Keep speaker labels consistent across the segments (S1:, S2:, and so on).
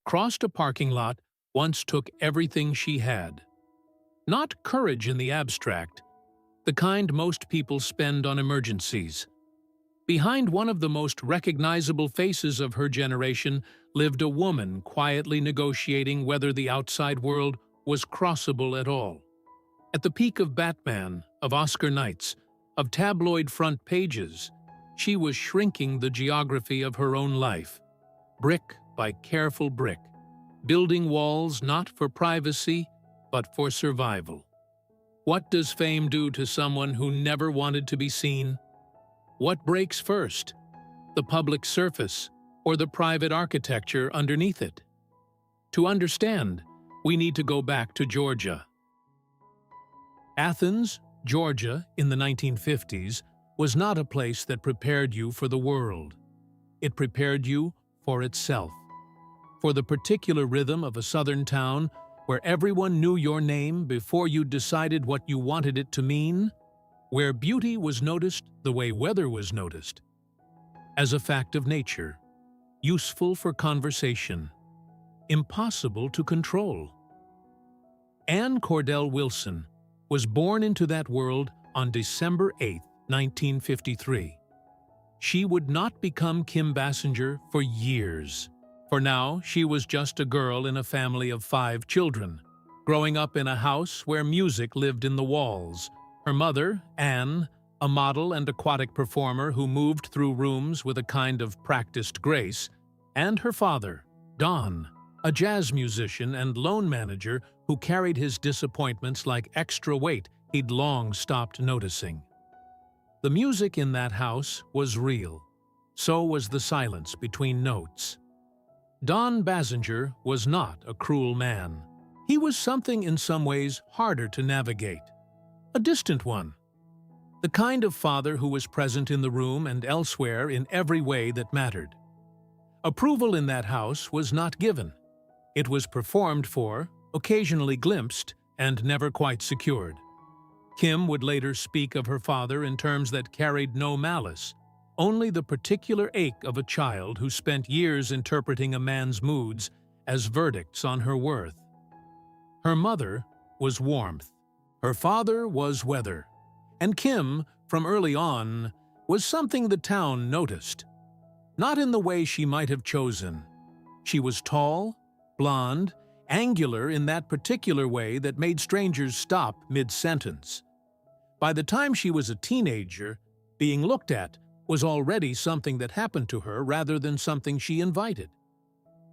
S1: crossed a parking lot, once took everything she had. Not courage in the abstract, the kind most people spend on emergencies. Behind one of the most recognizable faces of her generation lived a woman quietly negotiating whether the outside world was crossable at all. At the peak of Batman, of Oscar nights, of tabloid front pages, she was shrinking the geography of her own life, brick by careful brick, building walls not for privacy, but for survival. What does fame do to someone who never wanted to be seen? What breaks first, the public surface or the private architecture underneath it? To understand, we need to go back to Georgia. Athens, Georgia, in the 1950s, was not a place that prepared you for the world. It prepared you for itself, for the particular rhythm of a southern town where everyone knew your name before you decided what you wanted it to mean, where beauty was noticed the way weather was noticed, as a fact of nature, useful for conversation, impossible to control. Anne Cordell Wilson was born into that world on December 8, 1953. She would not become Kim Basinger for years. For now, she was just a girl in a family of 5 children, growing up in a house where music lived in the walls. Her mother, Anne, a model and aquatic performer who moved through rooms with a kind of practiced grace, and her father, Don, a jazz musician and loan manager who carried his disappointments like extra weight he'd long stopped noticing. The music in that house was real. So was the silence between notes. Don Basinger was not a cruel man. He was something in some ways harder to navigate. A distant one. The kind of father who was present in the room and elsewhere in every way that mattered. Approval in that house was not given. It was performed for, occasionally glimpsed, and never quite secured. Kim would later speak of her father in terms that carried no malice, only the particular ache of a child who spent years interpreting a man's moods as verdicts on her worth. Her mother was warmth. Her father was weather. And Kim, from early on, was something the town noticed. Not in the way she might have chosen. She was tall, blonde, angular in that particular way that made strangers stop mid-sentence. By the time she was a teenager, being looked at was already something that happened to her rather than something she invited.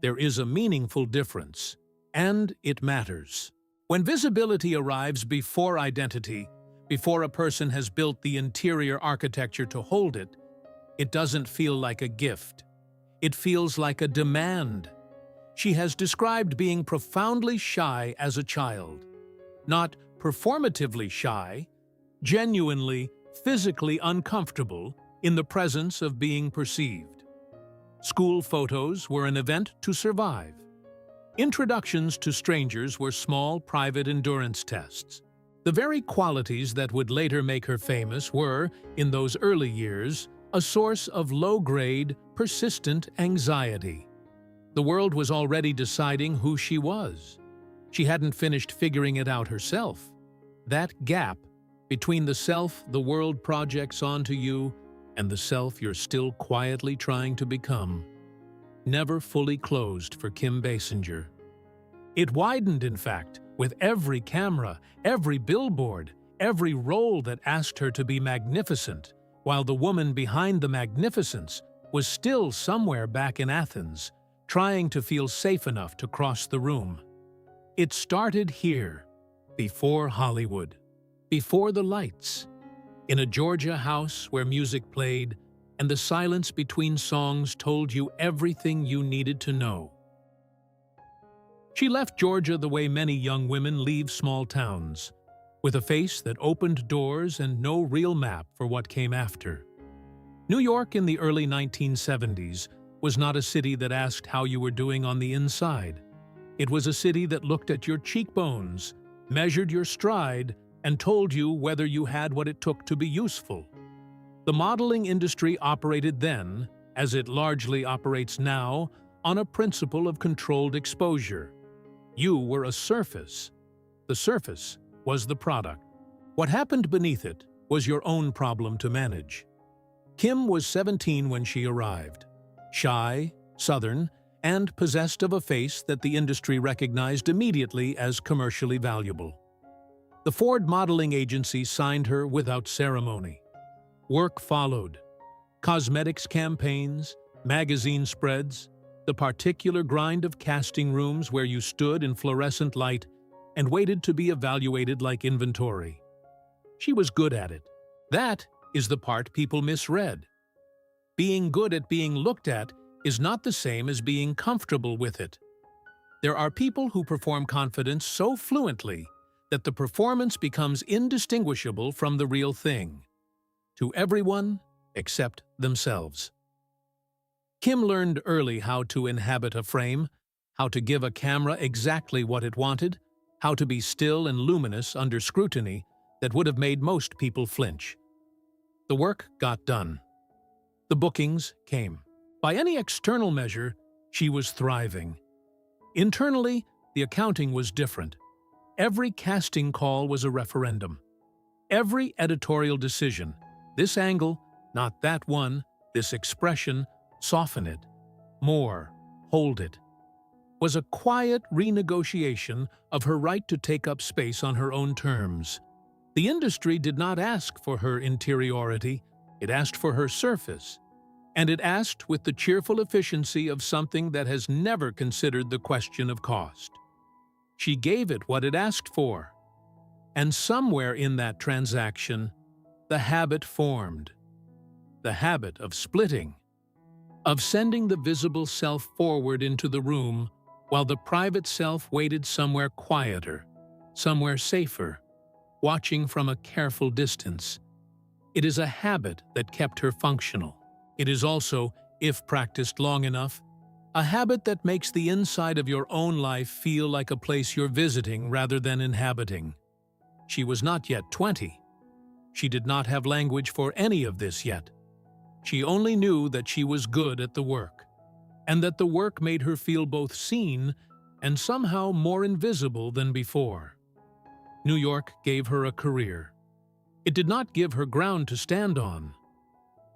S1: There is a meaningful difference, and it matters. When visibility arrives before identity, before a person has built the interior architecture to hold it, it doesn't feel like a gift. It feels like a demand. She has described being profoundly shy as a child. Not performatively shy, genuinely, physically uncomfortable in the presence of being perceived. School photos were an event to survive. Introductions to strangers were small, private endurance tests. The very qualities that would later make her famous were, in those early years, a source of low-grade, persistent anxiety. The world was already deciding who she was. She hadn't finished figuring it out herself. That gap between the self the world projects onto you and the self you're still quietly trying to become, never fully closed for Kim Basinger. It widened, in fact, with every camera, every billboard, every role that asked her to be magnificent, while the woman behind the magnificence was still somewhere back in Athens, trying to feel safe enough to cross the room. It started here, before Hollywood, before the lights, in a Georgia house where music played and the silence between songs told you everything you needed to know. She left Georgia the way many young women leave small towns, with a face that opened doors and no real map for what came after. New York in the early 1970s was not a city that asked how you were doing on the inside. It was a city that looked at your cheekbones, measured your stride, and told you whether you had what it took to be useful. The modeling industry operated then, as it largely operates now, on a principle of controlled exposure. You were a surface. The surface was the product. What happened beneath it was your own problem to manage. Kim was 17 when she arrived. Shy, Southern, and possessed of a face that the industry recognized immediately as commercially valuable. The Ford modeling agency signed her without ceremony. Work followed. Cosmetics campaigns, magazine spreads, the particular grind of casting rooms where you stood in fluorescent light and waited to be evaluated like inventory. She was good at it. That is the part people misread. Being good at being looked at is not the same as being comfortable with it. There are people who perform confidence so fluently that the performance becomes indistinguishable from the real thing, to everyone except themselves. Kim learned early how to inhabit a frame, how to give a camera exactly what it wanted, how to be still and luminous under scrutiny that would have made most people flinch. The work got done. The bookings came. By any external measure, she was thriving. Internally, the accounting was different. Every casting call was a referendum. Every editorial decision, this angle, not that one, this expression, soften it, more, hold it, was a quiet renegotiation of her right to take up space on her own terms. The industry did not ask for her interiority, it asked for her surface. And it asked with the cheerful efficiency of something that has never considered the question of cost. She gave it what it asked for. And somewhere in that transaction, the habit formed. The habit of splitting, of sending the visible self forward into the room while the private self waited somewhere quieter, somewhere safer, watching from a careful distance. It is a habit that kept her functional. It is also, if practiced long enough, a habit that makes the inside of your own life feel like a place you're visiting rather than inhabiting. She was not yet 20. She did not have language for any of this yet. She only knew that she was good at the work, and that the work made her feel both seen and somehow more invisible than before. New York gave her a career. It did not give her ground to stand on.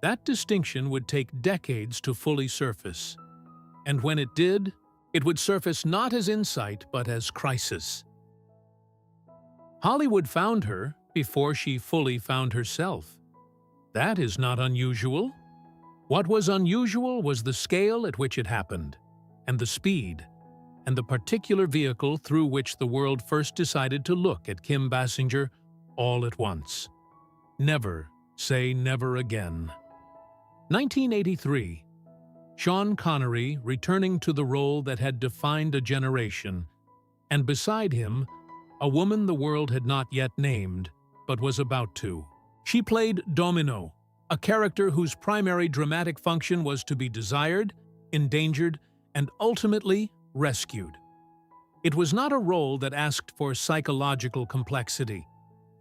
S1: That distinction would take decades to fully surface. And when it did, it would surface not as insight but as crisis. Hollywood found her before she fully found herself. That is not unusual. What was unusual was the scale at which it happened, and the speed, and the particular vehicle through which the world first decided to look at Kim Basinger all at once. Never say never again. 1983. Sean Connery returning to the role that had defined a generation, and beside him, a woman the world had not yet named, but was about to. She played Domino, a character whose primary dramatic function was to be desired, endangered, and ultimately rescued. It was not a role that asked for psychological complexity.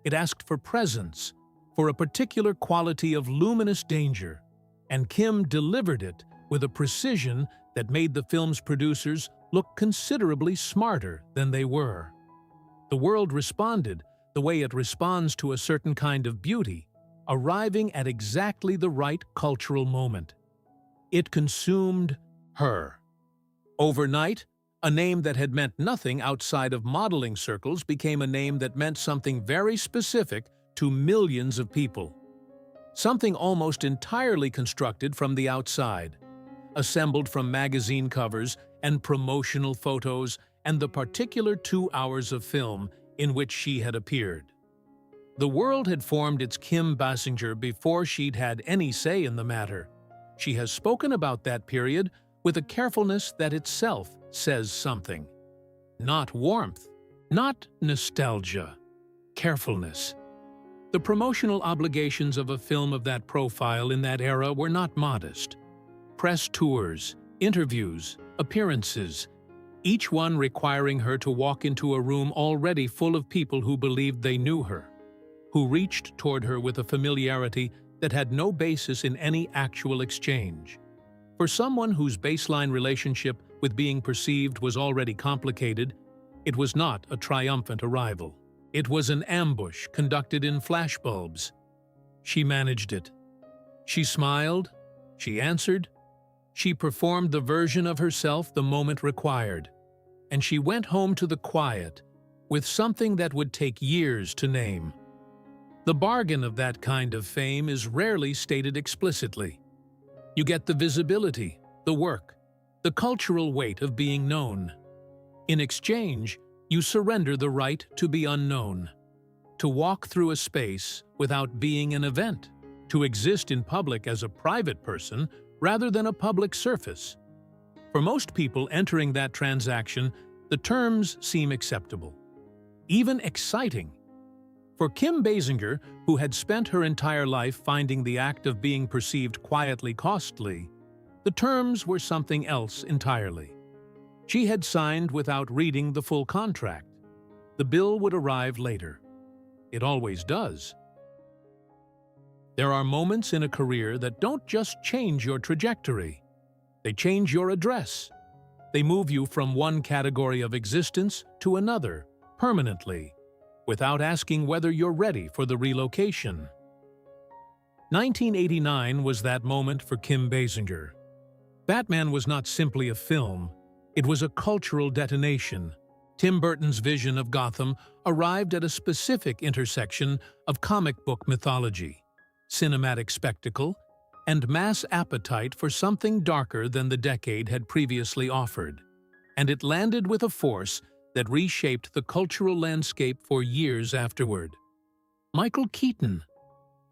S1: It asked for presence, for a particular quality of luminous danger, and Kim delivered it with a precision that made the film's producers look considerably smarter than they were. The world responded the way it responds to a certain kind of beauty, arriving at exactly the right cultural moment. It consumed her. Overnight, a name that had meant nothing outside of modeling circles became a name that meant something very specific to millions of people. Something almost entirely constructed from the outside, assembled from magazine covers and promotional photos and the particular 2 hours of film in which she had appeared. The world had formed its Kim Basinger before she'd had any say in the matter. She has spoken about that period with a carefulness that itself says something. Not warmth, not nostalgia, carefulness. The promotional obligations of a film of that profile in that era were not modest. Press tours, interviews, appearances, each one requiring her to walk into a room already full of people who believed they knew her, who reached toward her with a familiarity that had no basis in any actual exchange. For someone whose baseline relationship with being perceived was already complicated, it was not a triumphant arrival. It was an ambush conducted in flashbulbs. She managed it. She smiled, she answered, she performed the version of herself the moment required, and she went home to the quiet with something that would take years to name. The bargain of that kind of fame is rarely stated explicitly. You get the visibility, the work, the cultural weight of being known. In exchange, you surrender the right to be unknown, to walk through a space without being an event, to exist in public as a private person rather than a public surface. For most people entering that transaction, the terms seem acceptable, even exciting. For Kim Basinger, who had spent her entire life finding the act of being perceived quietly costly, the terms were something else entirely. She had signed without reading the full contract. The bill would arrive later. It always does. There are moments in a career that don't just change your trajectory. They change your address. They move you from one category of existence to another, permanently, without asking whether you're ready for the relocation. 1989 was that moment for Kim Basinger. Batman was not simply a film, it was a cultural detonation. Tim Burton's vision of Gotham arrived at a specific intersection of comic book mythology, cinematic spectacle, and mass appetite for something darker than the decade had previously offered. And it landed with a force that reshaped the cultural landscape for years afterward. Michael Keaton,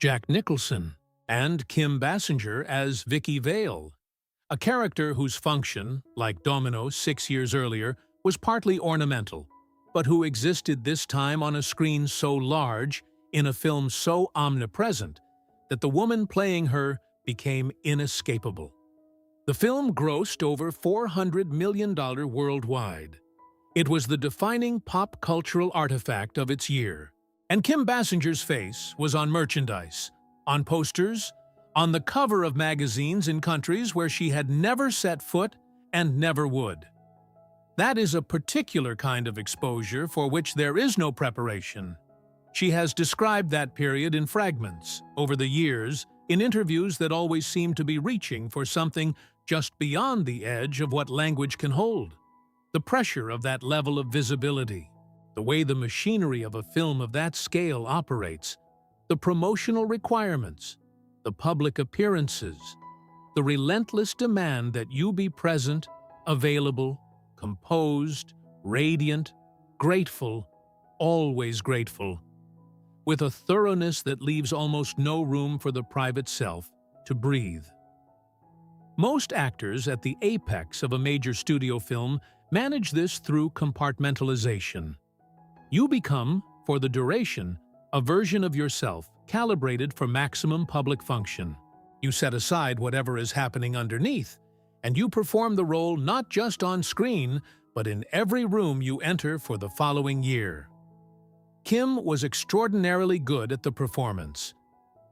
S1: Jack Nicholson, and Kim Basinger as Vicky Vale, a character whose function, like Domino 6 years earlier, was partly ornamental, but who existed this time on a screen so large, in a film so omnipresent, that the woman playing her became inescapable. The film grossed over $400 million worldwide. It was the defining pop cultural artifact of its year. And Kim Basinger's face was on merchandise, on posters, on the cover of magazines in countries where she had never set foot and never would. That is a particular kind of exposure for which there is no preparation. She has described that period in fragments, over the years, in interviews that always seem to be reaching for something just beyond the edge of what language can hold. The pressure of that level of visibility, the way the machinery of a film of that scale operates, the promotional requirements, the public appearances, the relentless demand that you be present, available, composed, radiant, grateful, always grateful, with a thoroughness that leaves almost no room for the private self to breathe. Most actors at the apex of a major studio film manage this through compartmentalization. You become, for the duration, a version of yourself calibrated for maximum public function. You set aside whatever is happening underneath, and you perform the role not just on screen, but in every room you enter for the following year. Kim was extraordinarily good at the performance.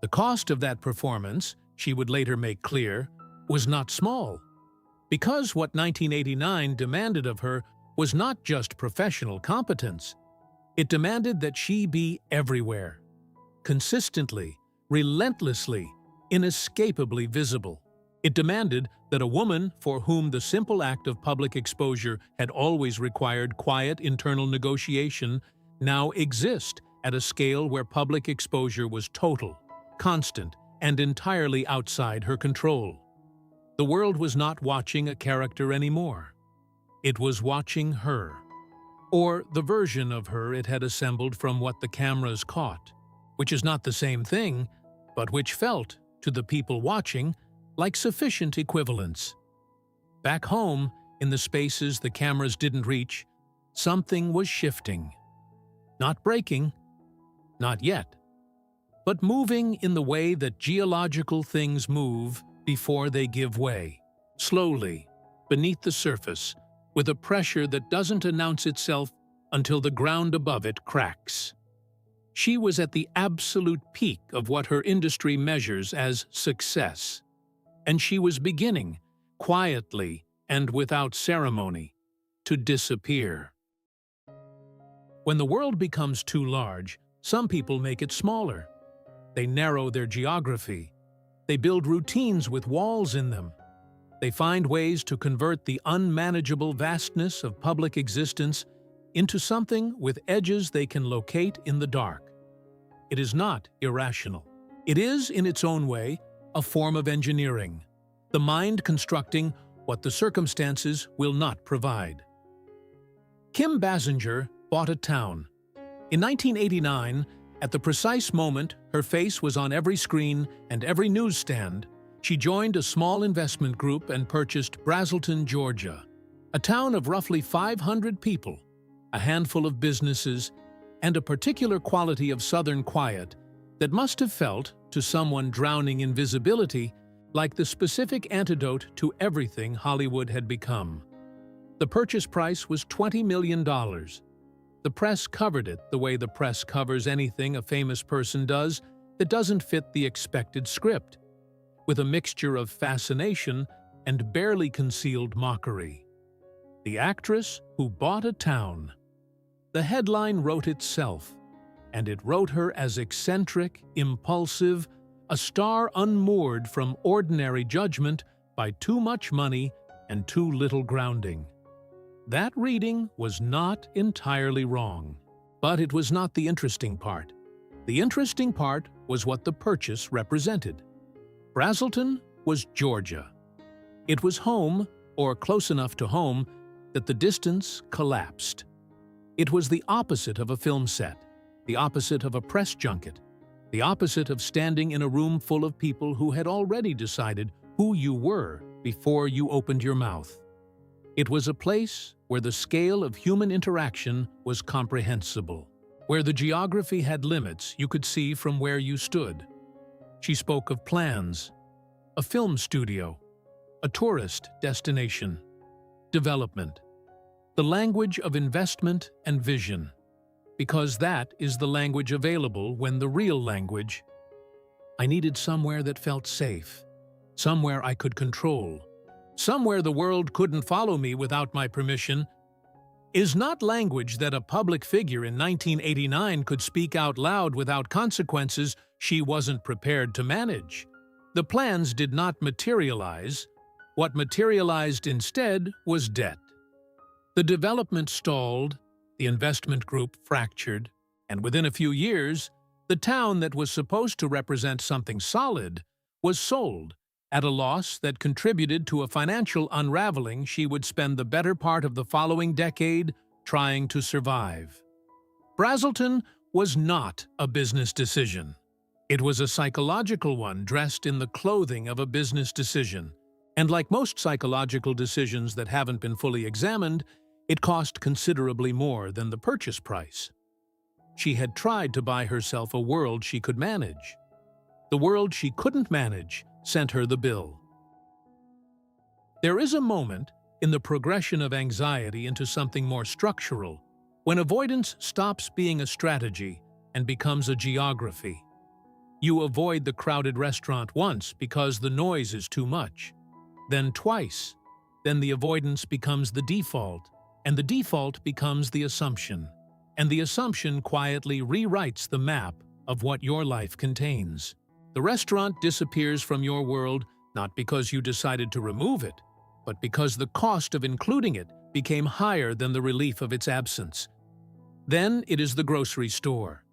S1: The cost of that performance, she would later make clear, was not small. Because what 1989 demanded of her was not just professional competence. It demanded that she be everywhere, consistently, relentlessly, inescapably visible. It demanded that a woman for whom the simple act of public exposure had always required quiet internal negotiation now exist at a scale where public exposure was total, constant, and entirely outside her control. The world was not watching a character anymore. It was watching her, or the version of her it had assembled from what the cameras caught, which is not the same thing, but which felt, to the people watching, like sufficient equivalence. Back home, in the spaces the cameras didn't reach, something was shifting. Not breaking, not yet, but moving in the way that geological things move before they give way, slowly, beneath the surface, with a pressure that doesn't announce itself until the ground above it cracks. She was at the absolute peak of what her industry measures as success, and she was beginning, quietly and without ceremony, to disappear. When the world becomes too large, some people make it smaller. They narrow their geography. They build routines with walls in them. They find ways to convert the unmanageable vastness of public existence into something with edges they can locate in the dark. It is not irrational. It is, in its own way, a form of engineering, the mind constructing what the circumstances will not provide. Kim Basinger bought a town. In 1989, at the precise moment her face was on every screen and every newsstand, she joined a small investment group and purchased Braselton, Georgia, a town of roughly 500 people, a handful of businesses, and a particular quality of southern quiet that must have felt, to someone drowning in visibility, like the specific antidote to everything Hollywood had become. The purchase price was $20 million. The press covered it the way the press covers anything a famous person does that doesn't fit the expected script, with a mixture of fascination and barely concealed mockery. The actress who bought a town. The headline wrote itself, and it wrote her as eccentric, impulsive, a star unmoored from ordinary judgment by too much money and too little grounding. That reading was not entirely wrong, but it was not the interesting part. The interesting part was what the purchase represented. Braselton was Georgia. It was home, or close enough to home, that the distance collapsed. It was the opposite of a film set, the opposite of a press junket, the opposite of standing in a room full of people who had already decided who you were before you opened your mouth. It was a place where the scale of human interaction was comprehensible, where the geography had limits you could see from where you stood. She spoke of plans, a film studio, a tourist destination, development, the language of investment and vision, because that is the language available when the real language. I needed somewhere that felt safe, somewhere I could control, somewhere the world couldn't follow me without my permission, is not language that a public figure in 1989 could speak out loud without consequences she wasn't prepared to manage. The plans did not materialize. What materialized instead was debt. The development stalled, the investment group fractured, and within a few years, the town that was supposed to represent something solid was sold at a loss that contributed to a financial unraveling she would spend the better part of the following decade trying to survive. Braselton was not a business decision. It was a psychological one dressed in the clothing of a business decision, and like most psychological decisions that haven't been fully examined, it cost considerably more than the purchase price. She had tried to buy herself a world she could manage. The world she couldn't manage sent her the bill. There is a moment in the progression of anxiety into something more structural when avoidance stops being a strategy and becomes a geography. You avoid the crowded restaurant once because the noise is too much, then twice, then the avoidance becomes the default, and the default becomes the assumption, and the assumption quietly rewrites the map of what your life contains. The restaurant disappears from your world not because you decided to remove it, but because the cost of including it became higher than the relief of its absence. Then it is the grocery store.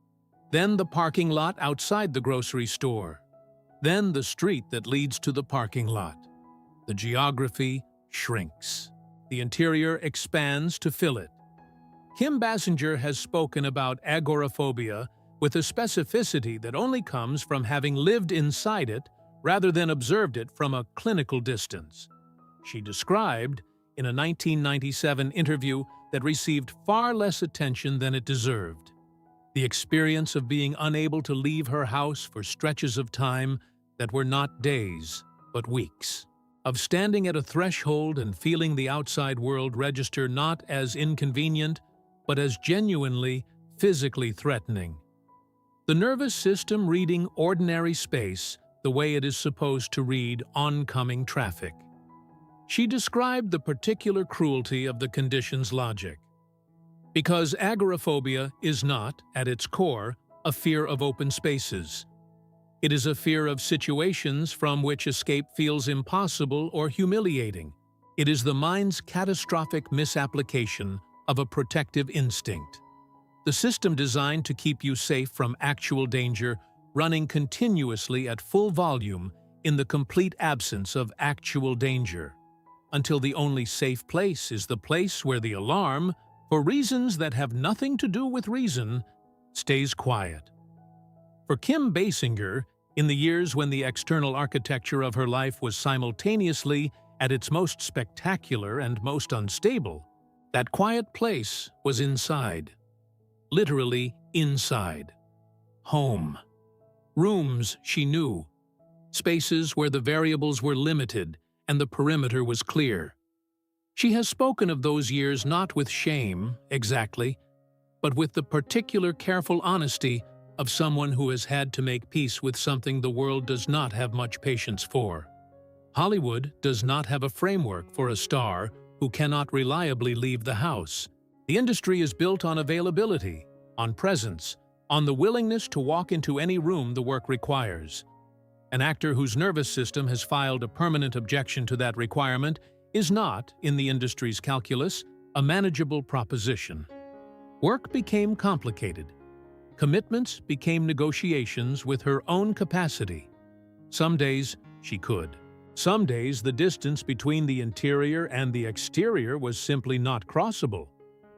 S1: Then the parking lot outside the grocery store. Then the street that leads to the parking lot. The geography shrinks. The interior expands to fill it. Kim Basinger has spoken about agoraphobia with a specificity that only comes from having lived inside it rather than observed it from a clinical distance. She described, in a 1997 interview that received far less attention than it deserved, the experience of being unable to leave her house for stretches of time that were not days, but weeks, of standing at a threshold and feeling the outside world register not as inconvenient, but as genuinely, physically threatening. The nervous system reading ordinary space the way it is supposed to read oncoming traffic. She described the particular cruelty of the condition's logic. Because agoraphobia is not, at its core, a fear of open spaces. It is a fear of situations from which escape feels impossible or humiliating. It is the mind's catastrophic misapplication of a protective instinct. The system designed to keep you safe from actual danger, running continuously at full volume in the complete absence of actual danger, until the only safe place is the place where the alarm, for reasons that have nothing to do with reason, stays quiet. For Kim Basinger, in the years when the external architecture of her life was simultaneously at its most spectacular and most unstable, that quiet place was inside. Literally inside. Home. Rooms she knew. Spaces where the variables were limited and the perimeter was clear. She has spoken of those years not with shame, exactly, but with the particular careful honesty of someone who has had to make peace with something the world does not have much patience for. Hollywood does not have a framework for a star who cannot reliably leave the house. The industry is built on availability, on presence, on the willingness to walk into any room the work requires. An actor whose nervous system has filed a permanent objection to that requirement is not, in the industry's calculus, a manageable proposition. Work became complicated. Commitments became negotiations with her own capacity. Some days she could. Some days the distance between the interior and the exterior was simply not crossable,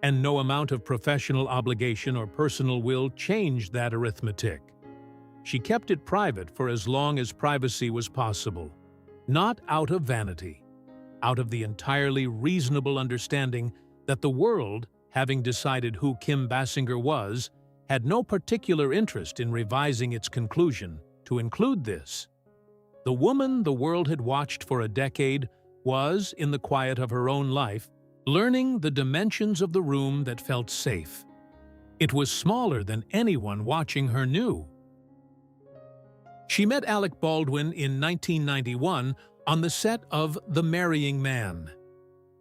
S1: and no amount of professional obligation or personal will changed that arithmetic. She kept it private for as long as privacy was possible, not out of vanity, out of the entirely reasonable understanding that the world, having decided who Kim Basinger was, had no particular interest in revising its conclusion to include this. The woman the world had watched for a decade was, in the quiet of her own life, learning the dimensions of the room that felt safe. It was smaller than anyone watching her knew. She met Alec Baldwin in 1991 on the set of The Marrying Man.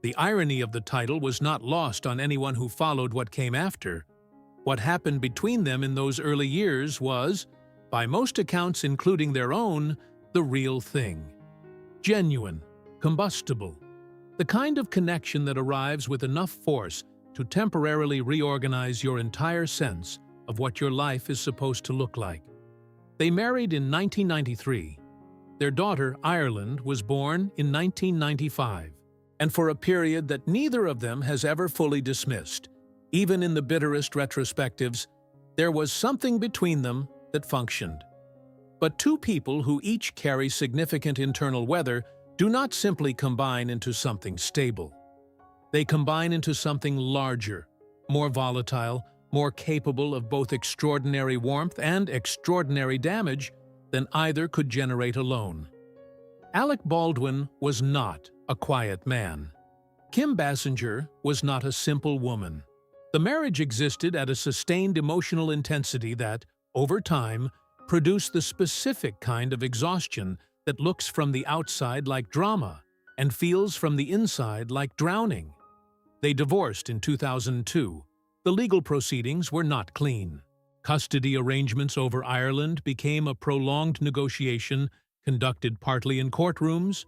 S1: The irony of the title was not lost on anyone who followed what came after. What happened between them in those early years was, by most accounts including their own, the real thing. Genuine, combustible. The kind of connection that arrives with enough force to temporarily reorganize your entire sense of what your life is supposed to look like. They married in 1993. Their daughter, Ireland, was born in 1995, and for a period that neither of them has ever fully dismissed, even in the bitterest retrospectives, there was something between them that functioned. But two people who each carry significant internal weather do not simply combine into something stable. They combine into something larger, more volatile, more capable of both extraordinary warmth and extraordinary damage than either could generate alone. Alec Baldwin was not a quiet man. Kim Basinger was not a simple woman. The marriage existed at a sustained emotional intensity that, over time, produced the specific kind of exhaustion that looks from the outside like drama and feels from the inside like drowning. They divorced in 2002. The legal proceedings were not clean. Custody arrangements over Ireland became a prolonged negotiation conducted partly in courtrooms,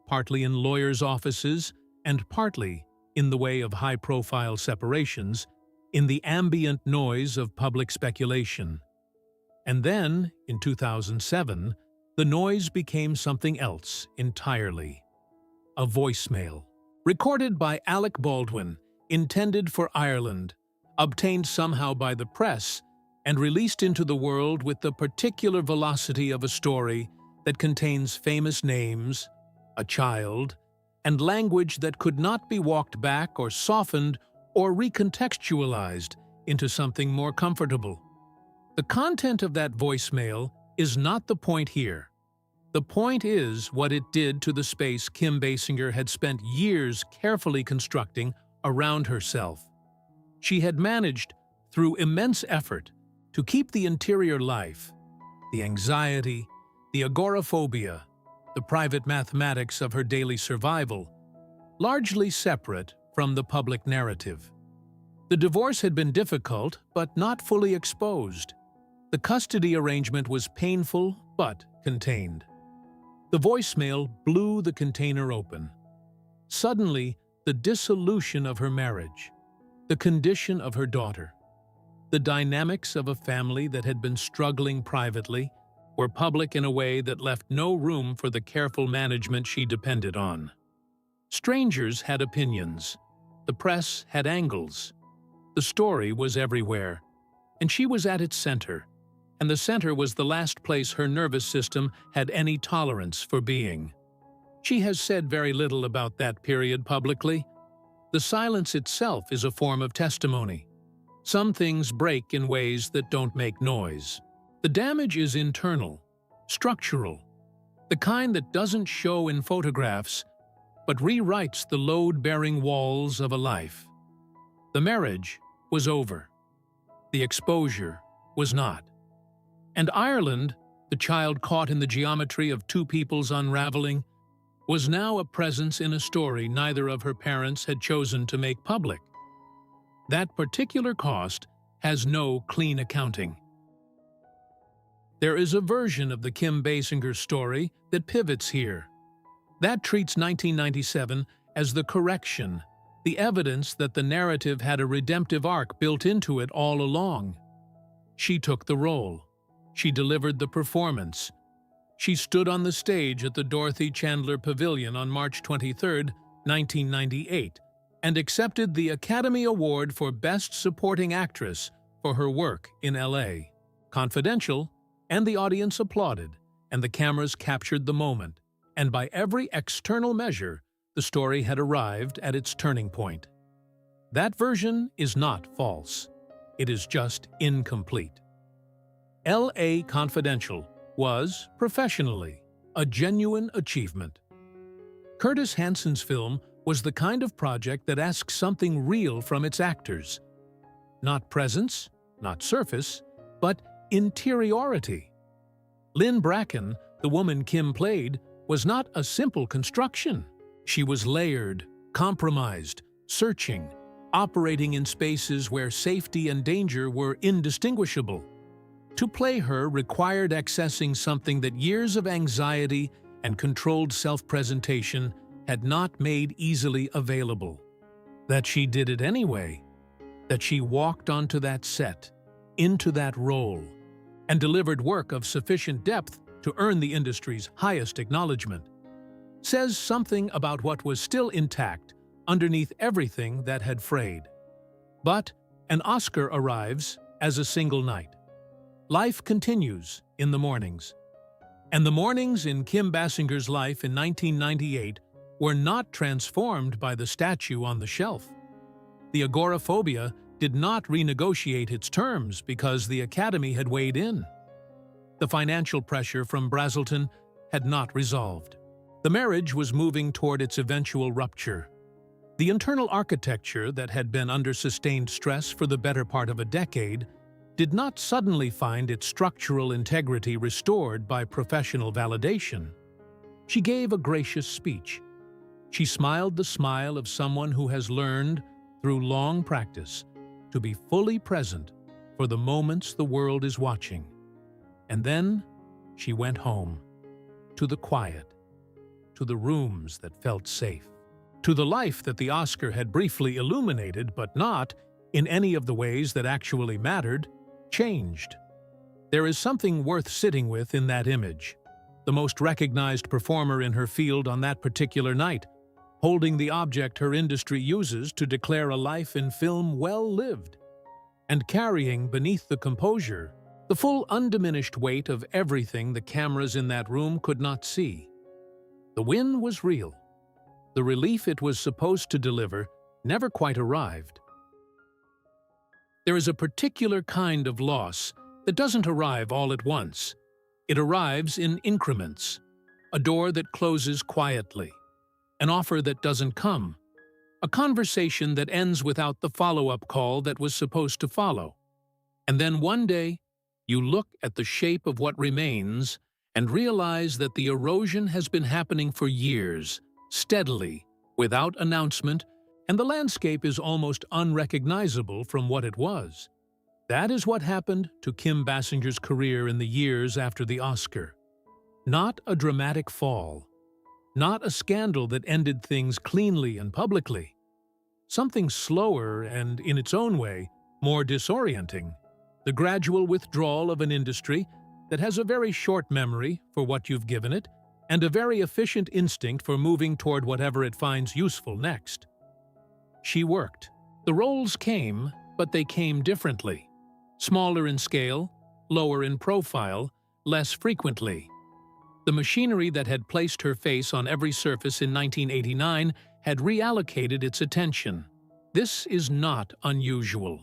S1: partly in lawyers' offices, and partly, in the way of high-profile separations, in the ambient noise of public speculation. And then, in 2007, the noise became something else entirely. A voicemail, recorded by Alec Baldwin, intended for Ireland, obtained somehow by the press, and released into the world with the particular velocity of a story that contains famous names, a child, and language that could not be walked back or softened or recontextualized into something more comfortable. The content of that voicemail is not the point here. The point is what it did to the space Kim Basinger had spent years carefully constructing around herself. She had managed, through immense effort, to keep the interior life, the anxiety, the agoraphobia, the private mathematics of her daily survival, largely separate from the public narrative. The divorce had been difficult, but not fully exposed. The custody arrangement was painful, but contained. The voicemail blew the container open. Suddenly, the dissolution of her marriage, the condition of her daughter, the dynamics of a family that had been struggling privately were public in a way that left no room for the careful management she depended on. Strangers had opinions. The press had angles. The story was everywhere, and she was at its center, and the center was the last place her nervous system had any tolerance for being. She has said very little about that period publicly. The silence itself is a form of testimony. Some things break in ways that don't make noise. The damage is internal, structural, the kind that doesn't show in photographs, but rewrites the load-bearing walls of a life. The marriage was over. The exposure was not. And Ireland, the child caught in the geometry of two peoples unraveling, was now a presence in a story neither of her parents had chosen to make public. That particular cost has no clean accounting. There is a version of the Kim Basinger story that pivots here. That treats 1997 as the correction, the evidence that the narrative had a redemptive arc built into it all along. She took the role. She delivered the performance. She stood on the stage at the Dorothy Chandler Pavilion on March 23, 1998, and accepted the Academy Award for Best Supporting Actress for her work in L.A. Confidential, and the audience applauded, and the cameras captured the moment, and by every external measure, the story had arrived at its turning point. That version is not false. It is just incomplete. L.A. Confidential was, professionally, a genuine achievement. Curtis Hanson's film was the kind of project that asks something real from its actors. Not presence, not surface, but interiority. Lynn Bracken, the woman Kim played, was not a simple construction. She was layered, compromised, searching, operating in spaces where safety and danger were indistinguishable. To play her required accessing something that years of anxiety and controlled self-presentation had not made easily available. That she did it anyway. That she walked onto that set, into that role, and delivered work of sufficient depth to earn the industry's highest acknowledgement, says something about what was still intact underneath everything that had frayed. But an Oscar arrives as a single night. Life continues in the mornings. And the mornings in Kim Basinger's life in 1998 were not transformed by the statue on the shelf. The agoraphobia did not renegotiate its terms because the Academy had weighed in. The financial pressure from Braselton had not resolved. The marriage was moving toward its eventual rupture. The internal architecture that had been under sustained stress for the better part of a decade did not suddenly find its structural integrity restored by professional validation. She gave a gracious speech. She smiled the smile of someone who has learned, through long practice, to be fully present for the moments the world is watching. And then she went home, to the quiet, to the rooms that felt safe, to the life that the Oscar had briefly illuminated but not, in any of the ways that actually mattered, changed. There is something worth sitting with in that image. The most recognized performer in her field on that particular night, holding the object her industry uses to declare a life in film well lived, and carrying beneath the composure the full undiminished weight of everything the cameras in that room could not see. The win was real. The relief it was supposed to deliver never quite arrived. There is a particular kind of loss that doesn't arrive all at once. It arrives in increments. A door that closes quietly. An offer that doesn't come. A conversation that ends without the follow-up call that was supposed to follow. And then one day, you look at the shape of what remains and realize that the erosion has been happening for years, steadily, without announcement, and the landscape is almost unrecognizable from what it was. That is what happened to Kim Basinger's career in the years after the Oscar. Not a dramatic fall. Not a scandal that ended things cleanly and publicly. Something slower and, in its own way, more disorienting. The gradual withdrawal of an industry that has a very short memory for what you've given it and a very efficient instinct for moving toward whatever it finds useful next. She worked. The roles came, but they came differently. Smaller in scale, lower in profile, less frequently. The machinery that had placed her face on every surface in 1989 had reallocated its attention. This is not unusual.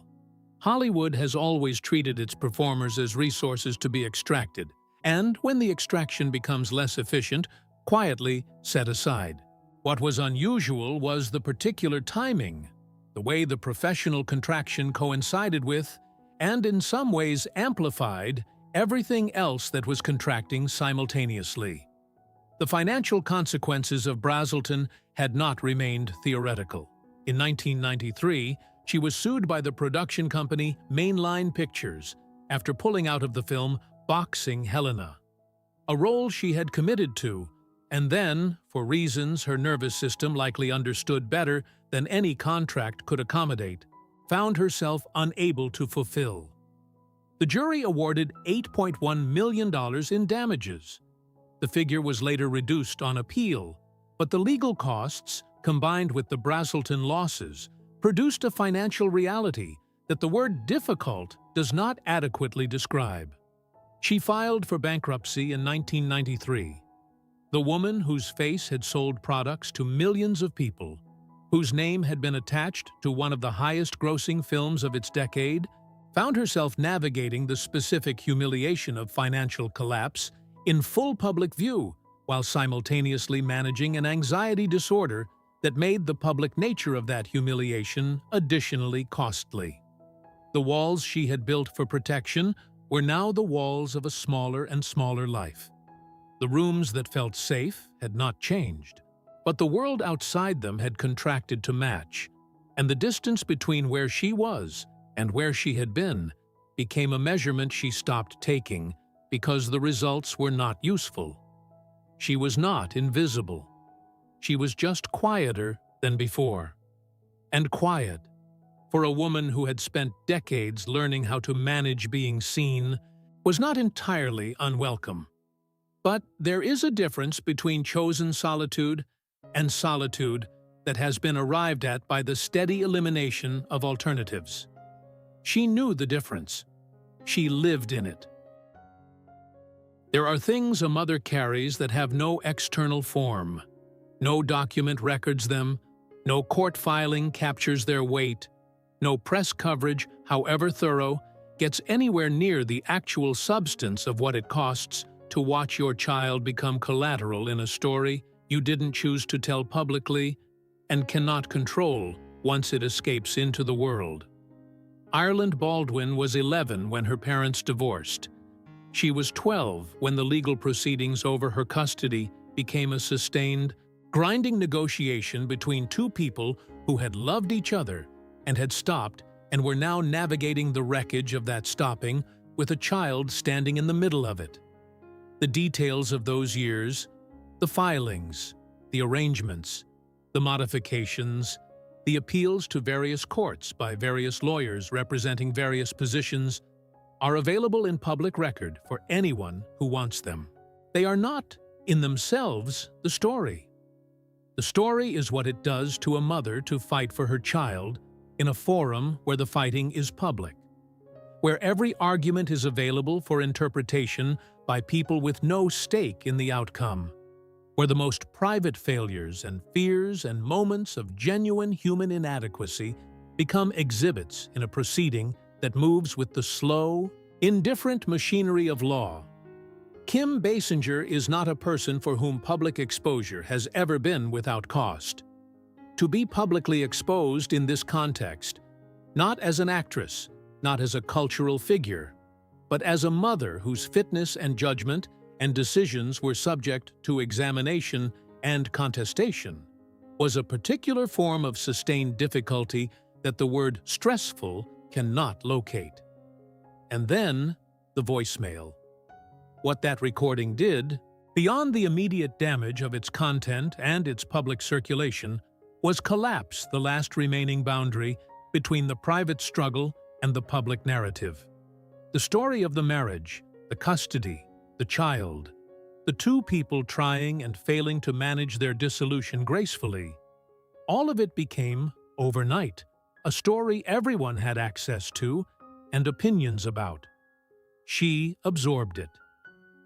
S1: Hollywood has always treated its performers as resources to be extracted, and when the extraction becomes less efficient, quietly set aside. What was unusual was the particular timing, the way the professional contraction coincided with, and in some ways amplified, everything else that was contracting simultaneously. The financial consequences of Braselton had not remained theoretical. In 1993, she was sued by the production company Mainline Pictures after pulling out of the film Boxing Helena, a role she had committed to, and then, for reasons her nervous system likely understood better than any contract could accommodate, found herself unable to fulfill. The jury awarded $8.1 million in damages. The figure was later reduced on appeal, but the legal costs, combined with the Braselton losses, produced a financial reality that the word difficult does not adequately describe. She filed for bankruptcy in 1993. The woman whose face had sold products to millions of people, whose name had been attached to one of the highest-grossing films of its decade, found herself navigating the specific humiliation of financial collapse in full public view while simultaneously managing an anxiety disorder that made the public nature of that humiliation additionally costly. The walls she had built for protection were now the walls of a smaller and smaller life. The rooms that felt safe had not changed, but the world outside them had contracted to match, and the distance between where she was and where she had been became a measurement she stopped taking because the results were not useful. She was not invisible. She was just quieter than before. And quiet, for a woman who had spent decades learning how to manage being seen, was not entirely unwelcome. But there is a difference between chosen solitude and solitude that has been arrived at by the steady elimination of alternatives. She knew the difference. She lived in it. There are things a mother carries that have no external form. No document records them, no court filing captures their weight, no press coverage, however thorough, gets anywhere near the actual substance of what it costs to watch your child become collateral in a story you didn't choose to tell publicly and cannot control once it escapes into the world. Ireland Baldwin was 11 when her parents divorced. She was 12 when the legal proceedings over her custody became a sustained, grinding negotiation between two people who had loved each other and had stopped and were now navigating the wreckage of that stopping with a child standing in the middle of it. The details of those years, the filings, the arrangements, the modifications, the appeals to various courts by various lawyers representing various positions, are available in public record for anyone who wants them. They are not, in themselves, the story. The story is what it does to a mother to fight for her child in a forum where the fighting is public, where every argument is available for interpretation by people with no stake in the outcome, where the most private failures and fears and moments of genuine human inadequacy become exhibits in a proceeding that moves with the slow, indifferent machinery of law. Kim Basinger is not a person for whom public exposure has ever been without cost. To be publicly exposed in this context, not as an actress, not as a cultural figure, but as a mother whose fitness and judgment and decisions were subject to examination and contestation, was a particular form of sustained difficulty that the word stressful cannot locate. And then, the voicemail. What that recording did, beyond the immediate damage of its content and its public circulation, was collapse the last remaining boundary between the private struggle and the public narrative. The story of the marriage, the custody, the child, the two people trying and failing to manage their dissolution gracefully, all of it became, overnight, a story everyone had access to and opinions about. She absorbed it.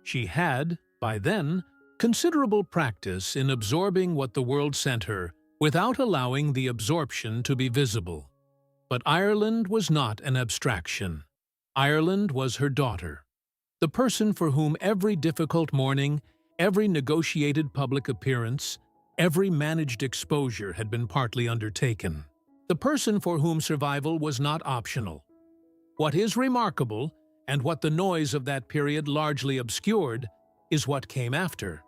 S1: She had, by then, considerable practice in absorbing what the world sent her without allowing the absorption to be visible. But Ireland was not an abstraction. Ireland was her daughter, the person for whom every difficult morning, every negotiated public appearance, every managed exposure had been partly undertaken. The person for whom survival was not optional. What is remarkable, and what the noise of that period largely obscured, is what came after.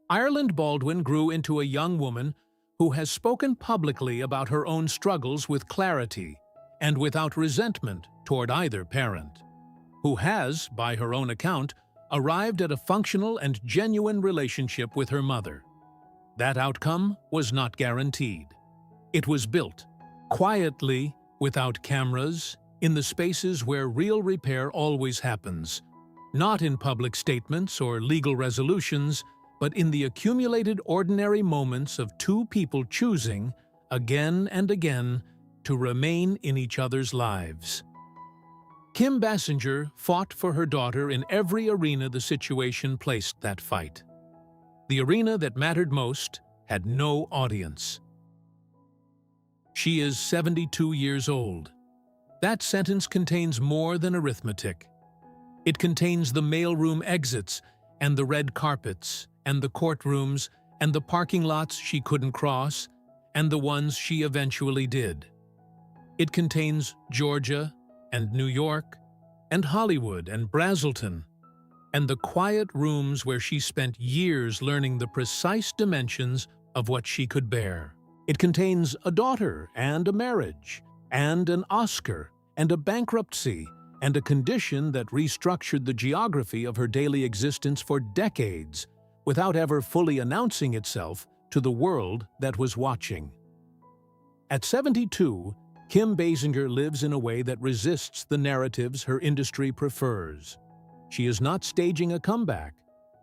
S1: Ireland Baldwin grew into a young woman who has spoken publicly about her own struggles with clarity and without resentment toward either parent, who has, by her own account, arrived at a functional and genuine relationship with her mother. That outcome was not guaranteed. It was built, quietly, without cameras, in the spaces where real repair always happens, not in public statements or legal resolutions, but in the accumulated ordinary moments of two people choosing, again and again, to remain in each other's lives. Kim Basinger fought for her daughter in every arena the situation placed that fight. The arena that mattered most had no audience. She is 72 years old. That sentence contains more than arithmetic. It contains the mailroom exits and the red carpets and the courtrooms and the parking lots she couldn't cross and the ones she eventually did. It contains Georgia and New York and Hollywood and Braselton and the quiet rooms where she spent years learning the precise dimensions of what she could bear. It contains a daughter and a marriage and an Oscar and a bankruptcy and a condition that restructured the geography of her daily existence for decades without ever fully announcing itself to the world that was watching. At 72, Kim Basinger lives in a way that resists the narratives her industry prefers. She is not staging a comeback.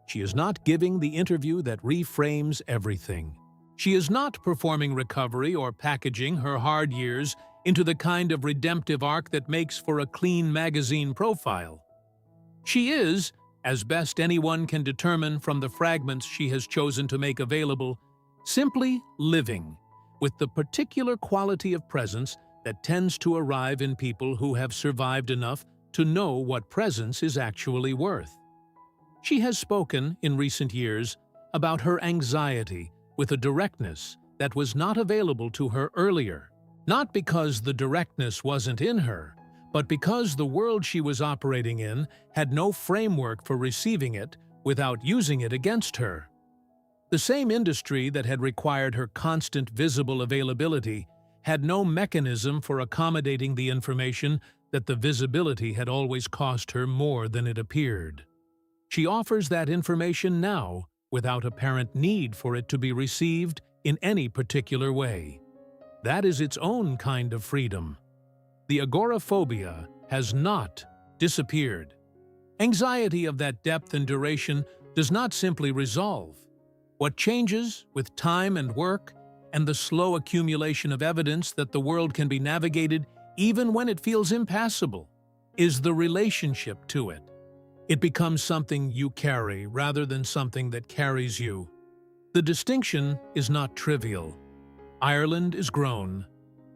S1: She is not giving the interview that reframes everything. She is not performing recovery or packaging her hard years into the kind of redemptive arc that makes for a clean magazine profile. She is, as best anyone can determine from the fragments she has chosen to make available, simply living, with the particular quality of presence that tends to arrive in people who have survived enough to know what presence is actually worth. She has spoken, in recent years, about her anxiety with a directness that was not available to her earlier, not because the directness wasn't in her, but because the world she was operating in had no framework for receiving it without using it against her. The same industry that had required her constant visible availability had no mechanism for accommodating the information that the visibility had always cost her more than it appeared. She offers that information now without apparent need for it to be received in any particular way. That is its own kind of freedom. The agoraphobia has not disappeared. Anxiety of that depth and duration does not simply resolve. What changes with time and work and the slow accumulation of evidence that the world can be navigated even when it feels impassable is the relationship to it. It becomes something you carry rather than something that carries you. The distinction is not trivial. Ireland is grown.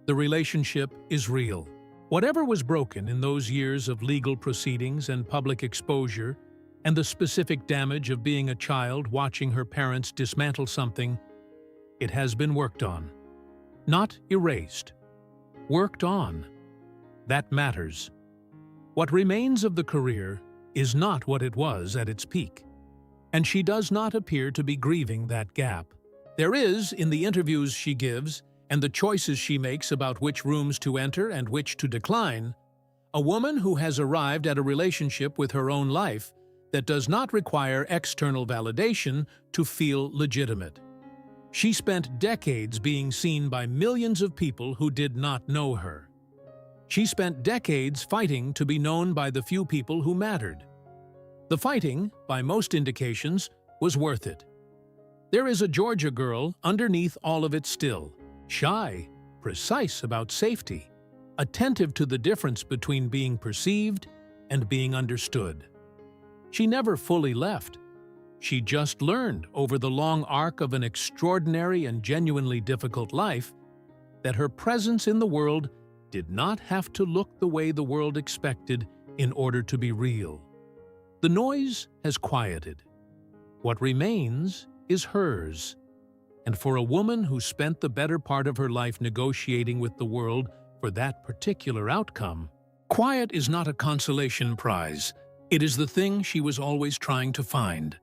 S1: The relationship is real. Whatever was broken in those years of legal proceedings and public exposure, and the specific damage of being a child watching her parents dismantle something, it has been worked on. Not erased. Worked on. That matters. What remains of the career is not what it was at its peak, and she does not appear to be grieving that gap. There is, in the interviews she gives and the choices she makes about which rooms to enter and which to decline, a woman who has arrived at a relationship with her own life that does not require external validation to feel legitimate. She spent decades being seen by millions of people who did not know her. She spent decades fighting to be known by the few people who mattered. The fighting, by most indications, was worth it. There is a Georgia girl underneath all of it still, shy, precise about safety, attentive to the difference between being perceived and being understood. She never fully left. She just learned over the long arc of an extraordinary and genuinely difficult life that her presence in the world did not have to look the way the world expected in order to be real. The noise has quieted. What remains is hers. And for a woman who spent the better part of her life negotiating with the world for that particular outcome, quiet is not a consolation prize. It is the thing she was always trying to find.